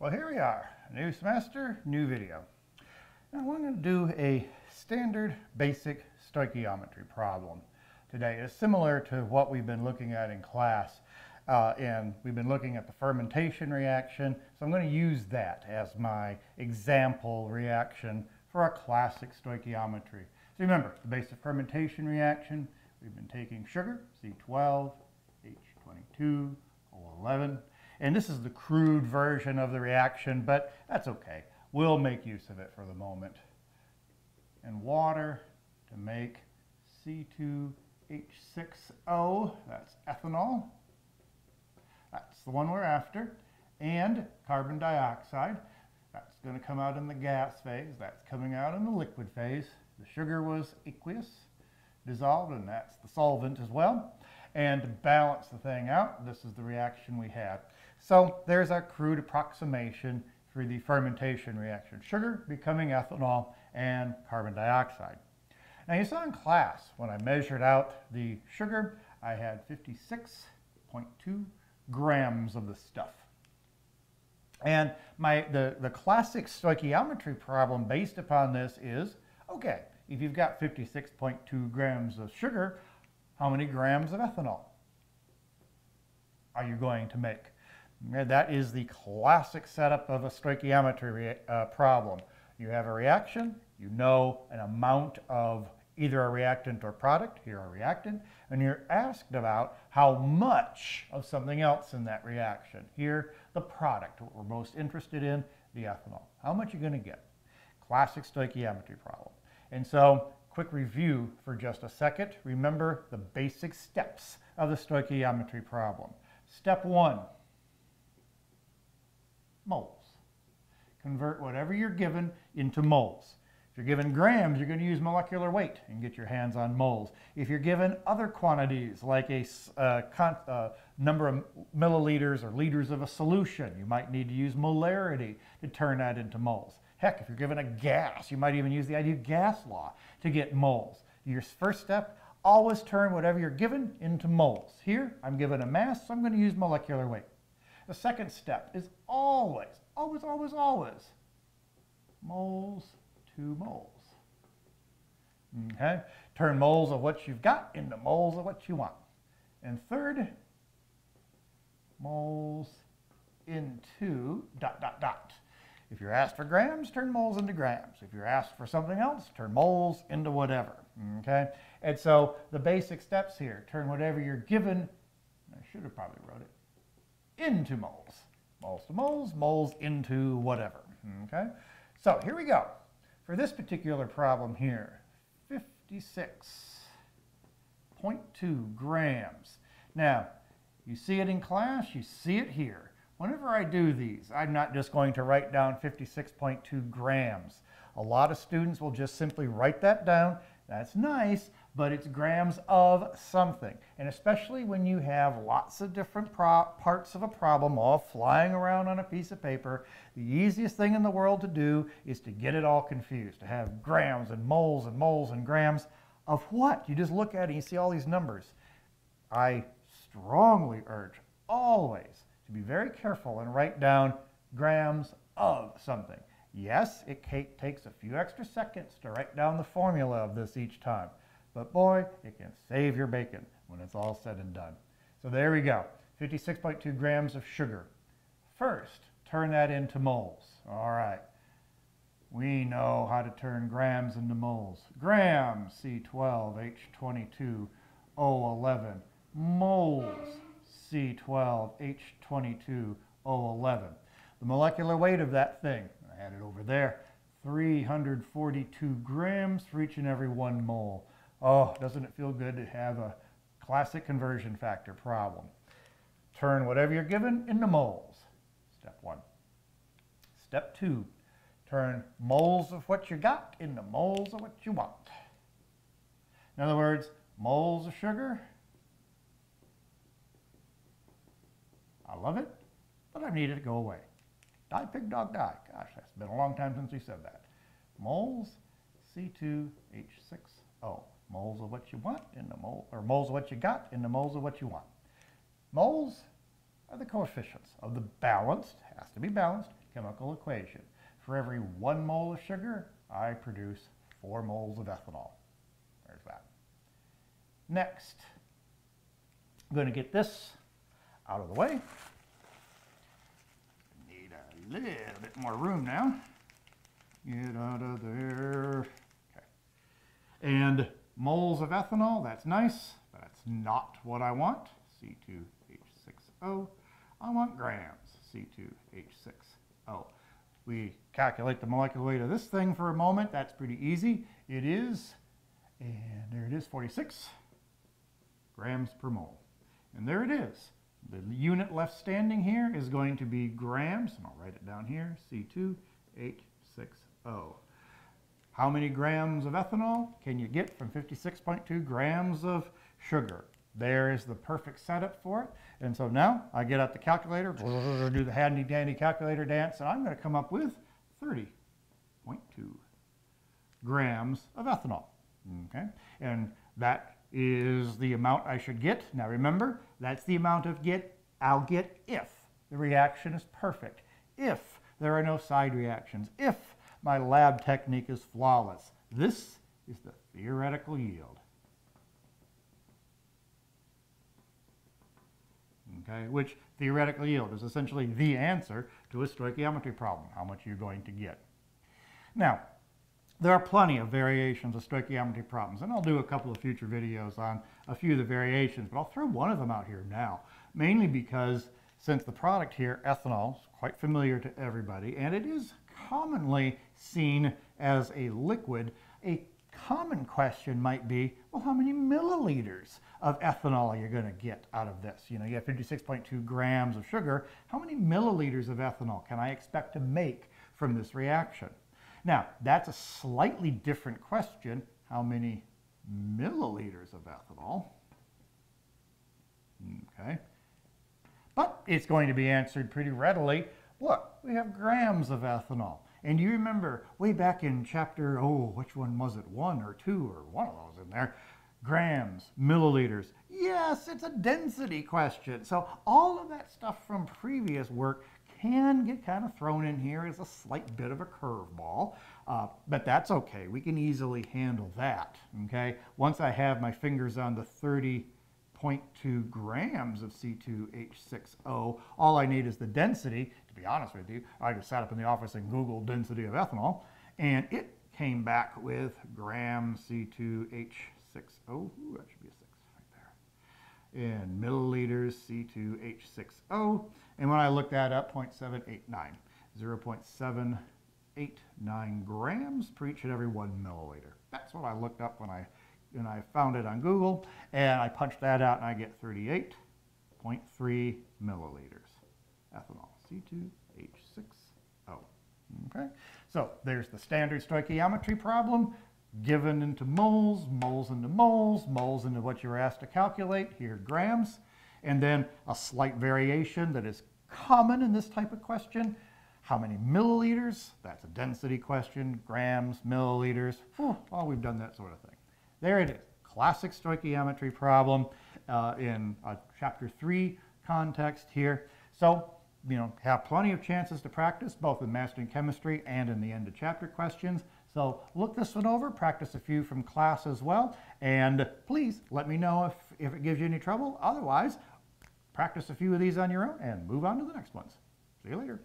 Well, here we are, new semester, new video. Now we're going to do a standard basic stoichiometry problem today. It's similar to what we've been looking at in class, and we've been looking at the fermentation reaction, so I'm going to use that as my example reaction for our classic stoichiometry. So remember, the basic fermentation reaction, we've been taking sugar, C12, H22, O11, and this is the crude version of the reaction, but that's okay. We'll make use of it for the moment. And water to make C2H6O, that's ethanol. That's the one we're after. And carbon dioxide, that's going to come out in the gas phase. That's coming out in the liquid phase. The sugar was aqueous, dissolved, and that's the solvent as well. And to balance the thing out, this is the reaction we had. So there's our crude approximation for the fermentation reaction. Sugar becoming ethanol and carbon dioxide. Now you saw in class when I measured out the sugar, I had 56.2 grams of the stuff. And the classic stoichiometry problem based upon this is, okay, if you've got 56.2 grams of sugar, how many grams of ethanol are you going to make? That is the classic setup of a stoichiometry problem. You have a reaction, you know an amount of either a reactant or product, here a reactant, and you're asked about how much of something else in that reaction. Here, the product, what we're most interested in, the ethanol. How much are you going to get? Classic stoichiometry problem. And so, quick review for just a second. Remember the basic steps of the stoichiometry problem. Step 1. Moles. Convert whatever you're given into moles. If you're given grams, you're going to use molecular weight and get your hands on moles. If you're given other quantities, like a number of milliliters or liters of a solution, you might need to use molarity to turn that into moles. Heck, if you're given a gas, you might even use the ideal gas law to get moles. Your first step, always turn whatever you're given into moles. Here, I'm given a mass, so I'm going to use molecular weight. The second step is always moles to moles. Okay? Turn moles of what you've got into moles of what you want. And third, moles into ... If you're asked for grams, turn moles into grams. If you're asked for something else, turn moles into whatever. Okay? And so the basic steps here, turn whatever you're given, I should have probably wrote it, into moles. Moles to moles, moles into whatever. Okay? So here we go. For this particular problem here, 56.2 grams. Now, you see it in class, you see it here. Whenever I do these, I'm not just going to write down 56.2 grams. A lot of students will just simply write that down. That's nice, but it's grams of something. And especially when you have lots of different parts of a problem all flying around on a piece of paper, the easiest thing in the world to do is to get it all confused, to have grams and moles and moles and grams of what? You just look at it and you see all these numbers. I strongly urge always to be very careful and write down grams of something. Yes, it takes a few extra seconds to write down the formula of this each time, but boy, it can save your bacon when it's all said and done. So there we go, 56.2 grams of sugar. First, turn that into moles. All right, we know how to turn grams into moles. Grams, C12, H22, O11. Moles, C12, H22, O11. The molecular weight of that thing, I had it over there, 342 grams for each and every 1 mole. Oh, doesn't it feel good to have a classic conversion factor problem? Turn whatever you're given into moles. Step 1. Step 2, turn moles of what you got into moles of what you want. In other words, moles of sugar, I love it, but I need it to go away. Die, pig, dog, die. Gosh, that's been a long time since we said that. Moles, C2H6O. Moles of what you want in the mole, or moles of what you got in the moles of what you want. Moles are the coefficients of the balanced, has to be balanced, chemical equation. For every 1 mole of sugar, I produce 4 moles of ethanol. There's that. Next, I'm going to get this out of the way. Need a little bit more room now. Get out of there. Okay. And moles of ethanol, that's nice, but that's not what I want. C2H6O. I want grams, C2H6O. We calculate the molecular weight of this thing for a moment. That's pretty easy. It is, and there it is, 46 grams per mole. And there it is. The unit left standing here is going to be grams, and I'll write it down here, C2H6O. How many grams of ethanol can you get from 56.2 grams of sugar? There is the perfect setup for it. And so now I get out the calculator, do the handy dandy calculator dance, and I'm going to come up with 30.2 grams of ethanol. Okay? And that is the amount I should get. Now remember, that's the amount of I'll get if the reaction is perfect, if there are no side reactions, if my lab technique is flawless. This is the theoretical yield. Okay, which theoretical yield is essentially the answer to a stoichiometry problem, how much you're going to get. Now, there are plenty of variations of stoichiometry problems, and I'll do a couple of future videos on a few of the variations, but I'll throw one of them out here now, mainly because since the product here, ethanol, is quite familiar to everybody, and it is commonly seen as a liquid, a common question might be, well, how many milliliters of ethanol are you going to get out of this? You know, you have 56.2 grams of sugar. How many milliliters of ethanol can I expect to make from this reaction? Now, that's a slightly different question. How many milliliters of ethanol? Okay. But it's going to be answered pretty readily. Look, we have grams of ethanol. And you remember way back in chapter, which one was it? 1 or 2 or one of those in there. Grams, milliliters. Yes, it's a density question. So all of that stuff from previous work can get kind of thrown in here as a slight bit of a curveball, but that's okay. We can easily handle that, okay? Once I have my fingers on the 30.2 grams of C2H6O, all I need is the density. To be honest with you, I just sat up in the office and Googled density of ethanol, and it came back with gram C2H6O. Ooh, that should be a 6 right there. In milliliters C2H6O. And when I looked that up, 0.789. 0.789 grams per each and every 1 milliliter. That's what I looked up when I found it on Google, and I punched that out and I get 38.3 milliliters ethanol, C2H6O. Okay, so there's the standard stoichiometry problem, given into moles, moles into moles, moles into what you were asked to calculate, here grams, and then a slight variation that is common in this type of question. How many milliliters? That's a density question, grams, milliliters. Well, we've done that sort of thing. There it is, classic stoichiometry problem in a chapter 3 context here. So, you know, have plenty of chances to practice, both in mastering chemistry and in the end of chapter questions. So look this one over, practice a few from class as well, and please let me know if it gives you any trouble. Otherwise, practice a few of these on your own and move on to the next ones. See you later.